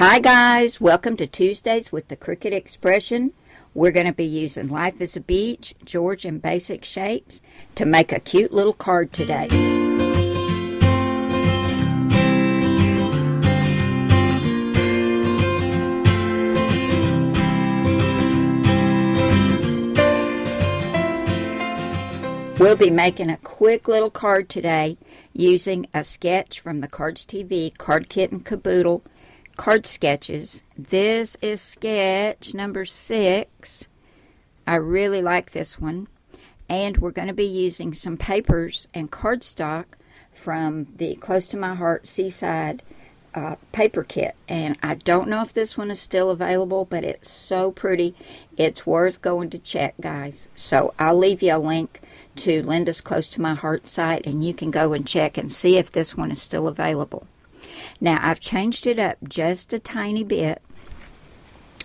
Hi guys, welcome to Tuesdays with the Cricut Expression. We're going to be using Life is a Beach, George and Basic Shapes to make a cute little card today. We'll be making a quick little card today using a sketch from the Cardz TV Card Kit and Caboodle card sketches. This is sketch number 6. I really like this one. And we're going to be using some papers and cardstock from the Close to My Heart Seaside paper kit. And I don't know if this one is still available, but it's so pretty. It's worth going to check, guys. So I'll leave you a link to Linda's Close to My Heart site, and you can go and check and see if this one is still available. Now, I've changed it up just a tiny bit.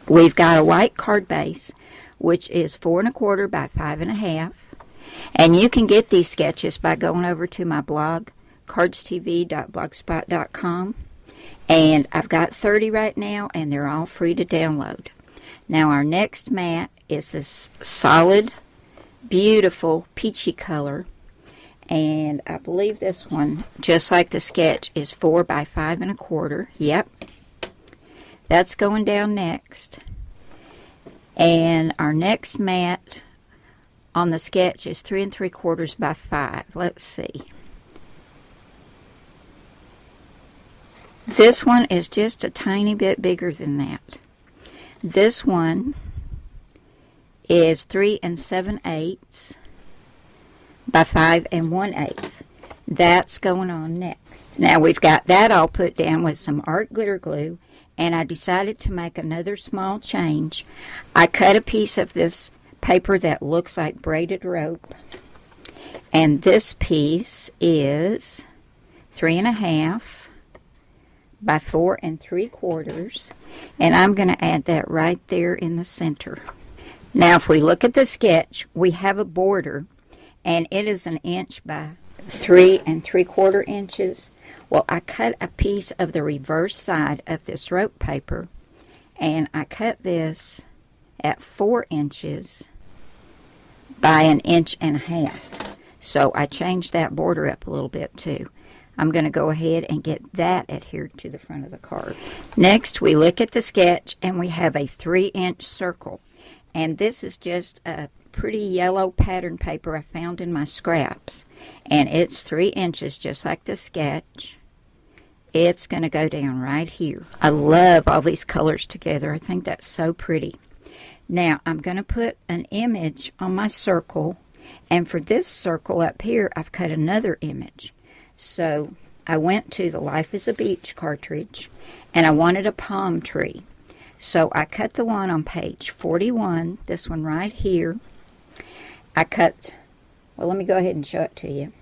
We've got a white card base, which is 4 1/4 by 5 1/2. And you can get these sketches by going over to my blog, cardstv.blogspot.com. And I've got 30 right now, and they're all free to download. Now, our next mat is this solid, beautiful, peachy color. And I believe this one, just like the sketch, is 4 by 5 1/4. Yep. That's going down next. And our next mat on the sketch is 3 3/4 by 5. Let's see. This one is just a tiny bit bigger than that. This one is 3 7/8 by 5 1/8. That's going on next. Now we've got that all put down with some art glitter glue, and I decided to make another small change. I cut a piece of this paper that looks like braided rope, and this piece is 3 1/2 by 4 3/4, and I'm going to add that right there in the center. Now if we look at the sketch, we have a border, and it is 1 inch by 3 3/4 inches. Well, I cut a piece of the reverse side of this rope paper, and I cut this at 4 inches by 1.5 inches. So I changed that border up a little bit too. I'm going to go ahead and get that adhered to the front of the card. Next, we look at the sketch, and we have a 3-inch circle. And this is just a pretty yellow pattern paper I found in my scraps. And it's 3 inches, just like the sketch. It's going to go down right here. I love all these colors together. I think that's so pretty. Now, I'm going to put an image on my circle. And for this circle up here, I've cut another image. So I went to the Life is a Beach cartridge, and I wanted a palm tree. So I cut the one on page 41, this one right here. I cut, well, let me go ahead and show it to you.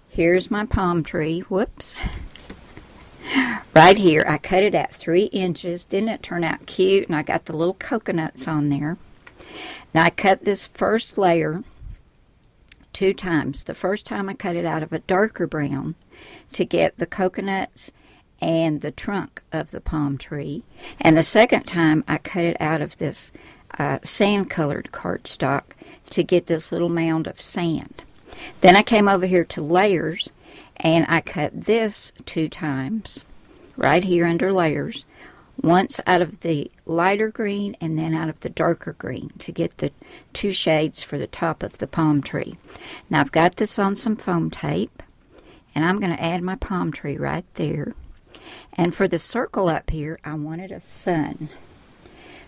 Here's my palm tree. Whoops. Right here, I cut it at 3 inches. Didn't it turn out cute? And I got the little coconuts on there. Now I cut this first layer 2 times. The first time I cut it out of a darker brown to get the coconuts and the trunk of the palm tree. And the second time I cut it out of this sand-colored cardstock to get this little mound of sand. Then I came over here to layers, and I cut this 2 times right here under layers, once out of the lighter green and then out of the darker green to get the 2 shades for the top of the palm tree. Now I've got this on some foam tape, and I'm going to add my palm tree right there. And for the circle up here, I wanted a sun.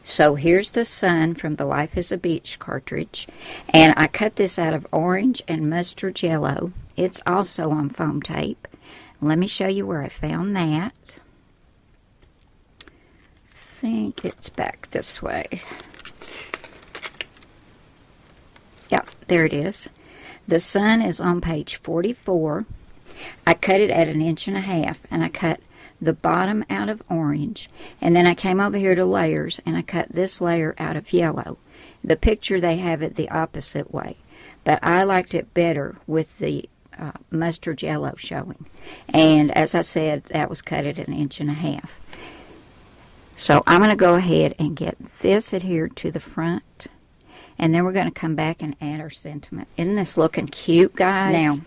So here's the sun from the Life is a Beach cartridge. And I cut this out of orange and mustard yellow. It's also on foam tape. Let me show you where I found that. I think it's back this way. Yep, there it is. The sun is on page 44. I cut it at 1.5 inches, and I cut the bottom out of orange, and then I came over here to layers, and I cut this layer out of yellow. The picture, they have it the opposite way, but I liked it better with the mustard yellow showing. And as I said, that was cut at 1.5 inches. So I'm going to go ahead and get this adhered to the front. And then we're going to come back and add our sentiment. Isn't this looking cute, guys? Now,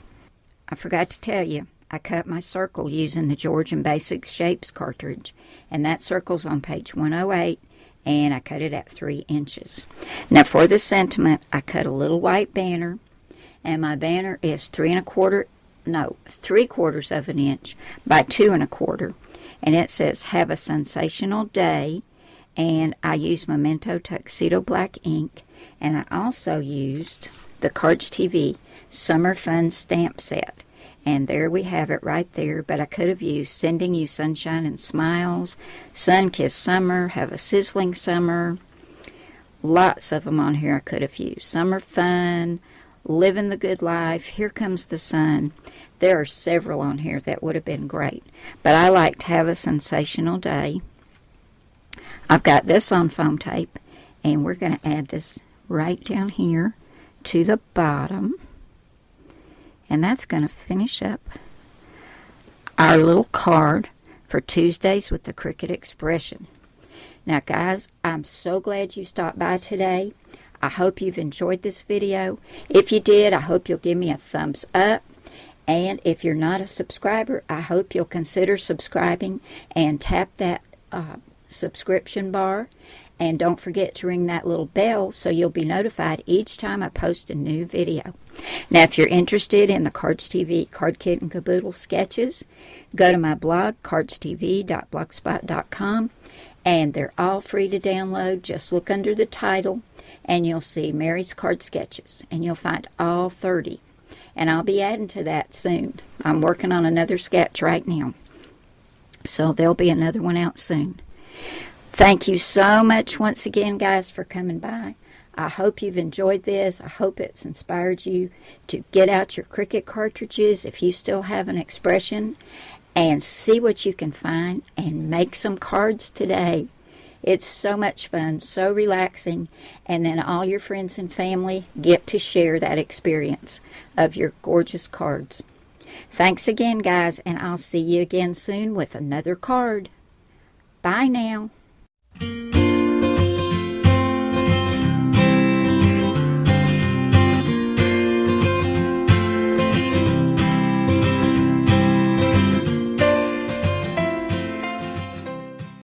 I forgot to tell you, I cut my circle using the Georgian Basics Shapes cartridge. And that circle's on page 108. And I cut it at 3 inches. Now for the sentiment, I cut a little white banner. And my banner is 3/4 of an inch by 2 1/4. And it says, "Have a sensational day." And I used Memento Tuxedo Black ink. And I also used the Cardz TV Summer Fun stamp set. And there we have it right there. But I could have used Sending You Sunshine and Smiles, Sun-Kissed Summer, Have a Sizzling Summer. Lots of them on here I could have used. Summer Fun, Living the Good Life, Here Comes the Sun. There are several on here that would have been great. But I liked Have a Sensational Day. I've got this on foam tape. And we're going to add this right down here to the bottom. And that's going to finish up our little card for Tuesdays with the Cricut Expression. Now guys, I'm so glad you stopped by today. I hope you've enjoyed this video. If you did, I hope you'll give me a thumbs up. And if you're not a subscriber, I hope you'll consider subscribing and tap that subscription bar. And don't forget to ring that little bell so you'll be notified each time I post a new video. Now, if you're interested in the Cardz TV Card Kit and Caboodle sketches, go to my blog, cardzdtv.blogspot.com, and they're all free to download. Just look under the title, and you'll see Mary's Card Sketches, and you'll find all 30. And I'll be adding to that soon. I'm working on another sketch right now, so there'll be another one out soon. Thank you so much once again, guys, for coming by. I hope you've enjoyed this. I hope it's inspired you to get out your Cricut cartridges if you still have an expression and see what you can find and make some cards today. It's so much fun, so relaxing, and then all your friends and family get to share that experience of your gorgeous cards. Thanks again, guys, and I'll see you again soon with another card. Bye now.